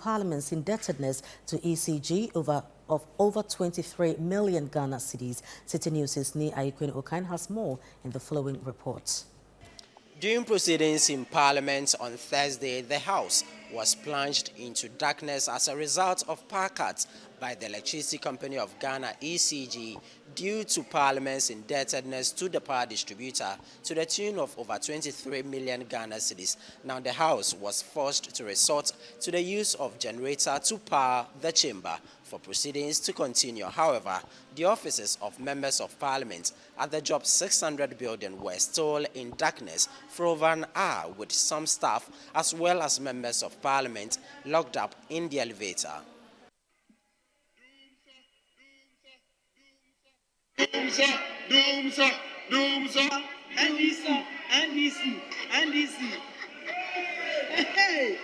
Parliament's indebtedness to ECG of over 23 million Ghana cedis. Citi News' Ni Ayikwen Okan has more in the following report. During proceedings in Parliament on Thursday, the House was plunged into darkness as a result of power cuts by the Electricity Company of Ghana, ECG, due to Parliament's indebtedness to the power distributor to the tune of over 23 million Ghana cedis. Now, the House was forced to resort to the use of generator to power the chamber for proceedings to continue. However, the offices of members of Parliament at the Job 600 building were still in darkness for over an hour, with some staff as well as members of Parliament locked up in the elevator. NDC. Hey!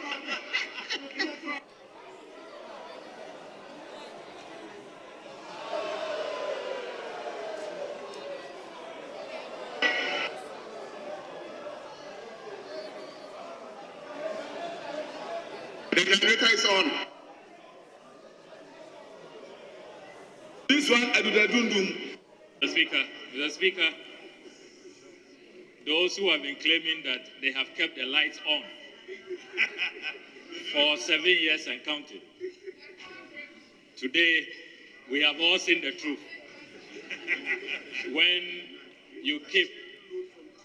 The generator is on. This one, I do the dundum. Mr. Speaker, those who have been claiming that they have kept the lights on for 7 years and counting, today we have all seen the truth. When you keep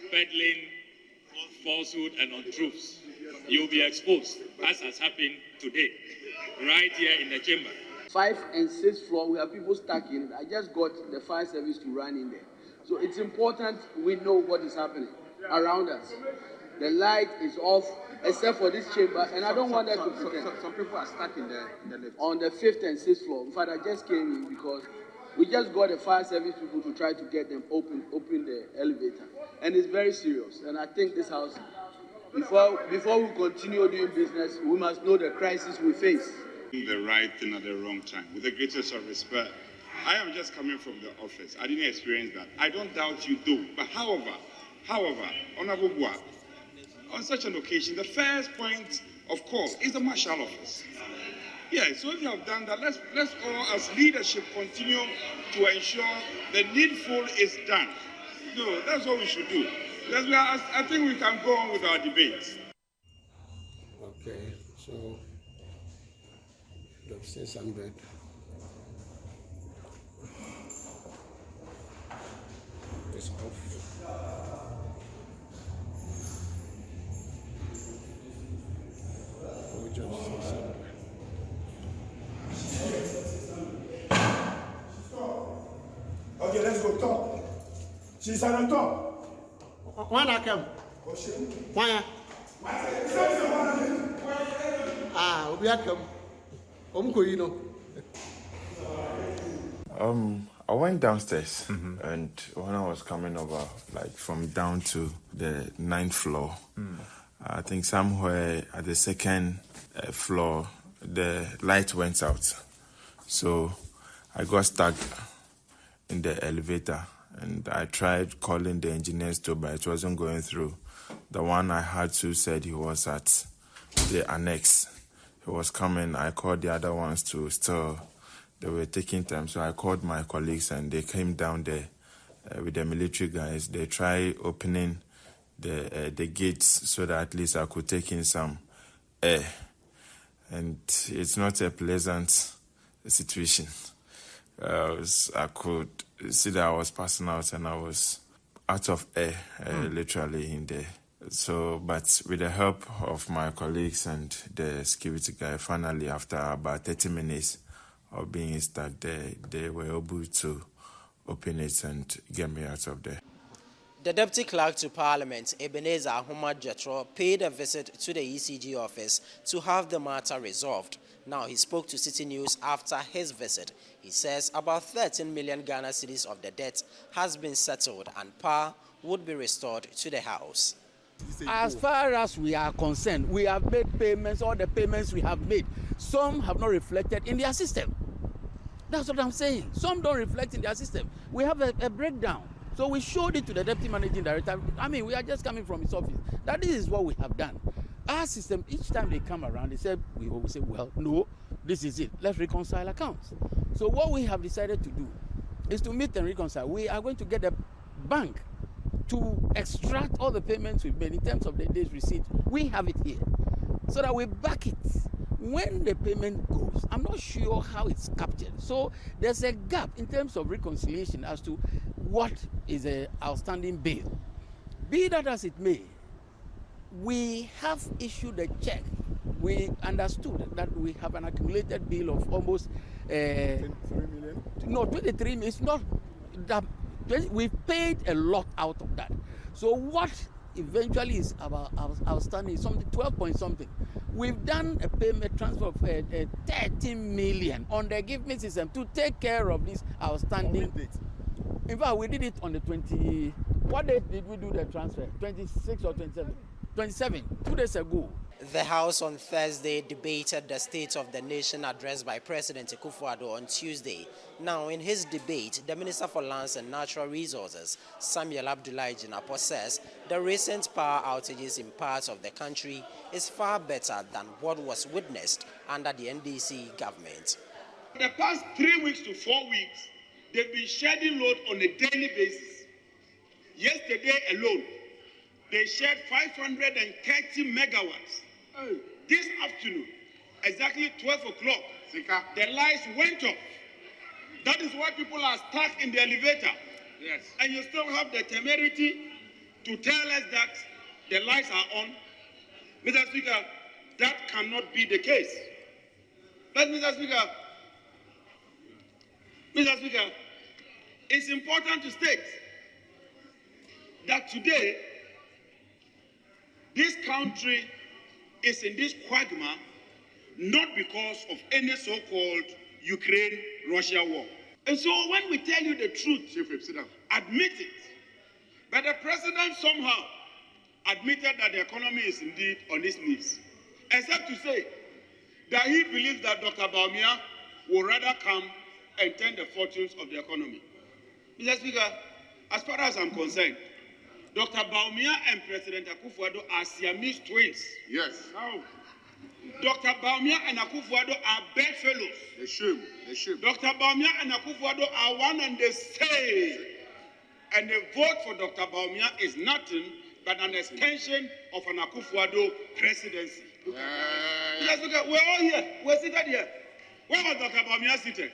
peddling falsehood and untruths, you'll be exposed, as has happened today, right here in the chamber. 5th and 6th floor, we have people stuck in it. I just got the fire service to run in there. So it's important we know what is happening around us. The light is off, except for this chamber, and I don't want that to pretend. Some people are stuck in the lift. On the 5th and 6th floor. In fact, I just came in because we just got the fire service people to try to get them open the elevator. And it's very serious. And I think this house, before we continue doing business, we must know the crisis we face. The right thing at the wrong time. With the greatest of respect, I am just coming from the office. I didn't experience that. I don't doubt you do. But however, Honorable Boa, on such an occasion, the first point of call is the Marshal Office. Yeah, so if you have done that, let's all as leadership continue to ensure the needful is done. No, that's what we should do. I think we can go on with our debates. Okay, so the 600. Is off. Okay, let's go top. She's on the top. When I come? When? We are come. I went downstairs, and when I was coming over, like from down to the 9th floor, I think somewhere at the 2nd floor, the light went out. So I got stuck in the elevator, and I tried calling the engineers too, but it wasn't going through. The one I had to said he was at the annex. He was coming. I called the other ones to still. They were taking time, so I called my colleagues and they came down there with the military guys. They tried opening the gates so that at least I could take in some air. And it's not a pleasant situation. I could see that I was passing out and I was out of air, literally in there. So, but with the help of my colleagues and the security guy, finally after about 30 minutes, of being stuck there, they were able to open it and get me out of there. The Deputy Clerk to Parliament, Ebenezer Ahumad Jetro, paid a visit to the ECG office to have the matter resolved. Now, he spoke to Citi News after his visit. He says about 13 million Ghana cedis of the debt has been settled and power would be restored to the House. As far as we are concerned, we have made payments, all the payments we have made. Some have not reflected in their system. That's what I'm saying. Some don't reflect in their system. We have a breakdown. So we showed it to the Deputy Managing Director. I mean, we are just coming from his office. That this is what we have done. Our system, each time they come around, we always say, well, no, this is it. Let's reconcile accounts. So what we have decided to do is to meet and reconcile. We are going to get a bank to extract all the payments we've made in terms of the day's receipt. We have it here so that we back it. When the payment goes, I'm not sure how it's captured. So there's a gap in terms of reconciliation as to what is an outstanding bill. Be that as it may, we have issued a check. We understood that we have an accumulated bill of almost 23 million? No, 23 million. It's not that. We've paid a lot out of that. So what eventually is our outstanding is something 12 point something. We've done a payment transfer of 13 million on the Give Me system to take care of this outstanding. In fact, we did it on the 20. What date did we do the transfer? 26 or 27? 27, 2 days ago. The House on Thursday debated the State of the Nation addressed by President Akufo-Addo on Tuesday. Now, in his debate, the Minister for Lands and Natural Resources, Samuel Abdullahi Jinapor, says the recent power outages in parts of the country is far better than what was witnessed under the NDC government. For the past 3 weeks to 4 weeks, they've been shedding load on a daily basis. Yesterday alone, they shed 530 megawatts. This afternoon, exactly 12 o'clock, the lights went off. That is why people are stuck in the elevator. Yes. And you still have the temerity to tell us that the lights are on. Mr. Speaker, that cannot be the case. But Mr. Speaker, it's important to state that today, this country is in this quagmire not because of any so-called Ukraine-Russia war. And so when we tell you the truth, Chief Whip, sit down, admit it. But the president somehow admitted that the economy is indeed on its knees, except to say that he believes that Dr. Baumia will rather come and turn the fortunes of the economy. Mr. Speaker, as far as I'm concerned, Dr. Baumia and President Akufo-Addo are Siamese twins. Yes. How? Dr. Baumia and Akufo-Addo are bedfellows. They should. Dr. Baumia and Akufo-Addo are one and the same. And the vote for Dr. Baumia is nothing but an extension of an Akufo-Addo presidency. Yes, we're all here. We're seated here. Where was Dr. Baumia seated?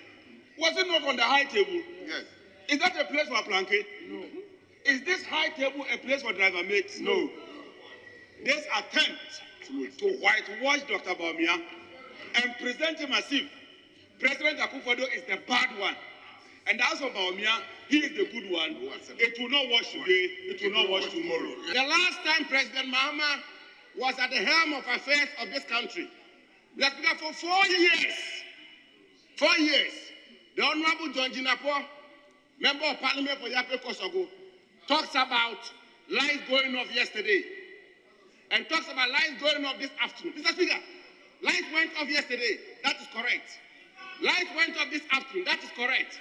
Was it not on the high table? Yes. Is that a place for a planquet? No. Is this high table a place for driver mates? No. This attempt to whitewash Dr. Baumia and present him as if President Akufo-Addo is the bad one. And as for Baumia, he is the good one. It will not wash today, it will not wash tomorrow. The last time President Mahama was at the helm of affairs of this country, for 4 years, the Honorable John Jinapor, Member of Parliament for Yape Kosogo, talks about lights going off yesterday and talks about lights going off this afternoon. Mr. Speaker, lights went off yesterday. That is correct. Lights went off this afternoon. That is correct.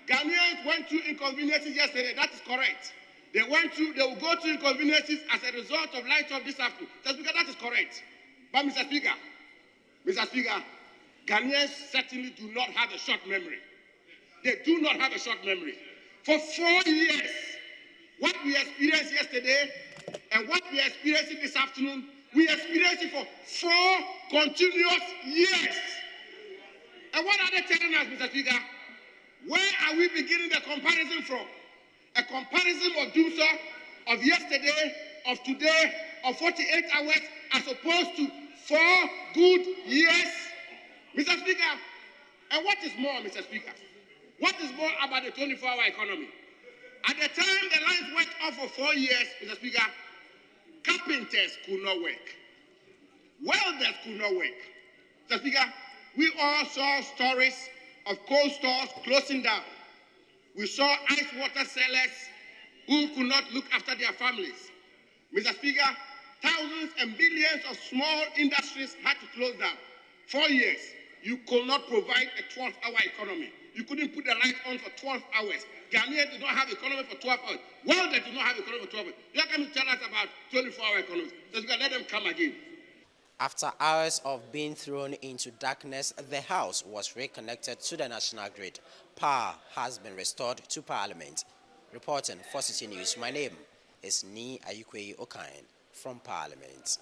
Ghanaians went through inconveniences yesterday. That is correct. They will go through inconveniences as a result of lights off this afternoon. Mr. Speaker, that is correct. But Mr. Speaker, Ghanaians certainly do not have a short memory. They do not have a short memory. For 4 years, what we experienced yesterday and what we are experiencing this afternoon, we experienced it for 4 continuous years. And what are they telling us, Mr. Speaker? Where are we beginning the comparison from? A comparison of Doomsday, of yesterday, of today, of 48 hours, as opposed to 4 good years? Mr. Speaker, and what is more, Mr. Speaker? What is more about the 24-hour economy? At the time the lines went off for 4 years, Mr. Speaker, carpenters could not work. Welders could not work. Mr. Speaker, we all saw stories of cold stores closing down. We saw ice water sellers who could not look after their families. Mr. Speaker, thousands and billions of small industries had to close down. 4 years, you could not provide a 12-hour economy. You couldn't put the lights on for 12 hours. Ghanaians did not have economy for 12 hours. Well, they do not have economy for 12 hours. They are coming to tell us about 24-hour economy. So let them come again. After hours of being thrown into darkness, the House was reconnected to the national grid. Power has been restored to Parliament. Reporting for Citi News, my name is Ni Ayukwe Okain from Parliament.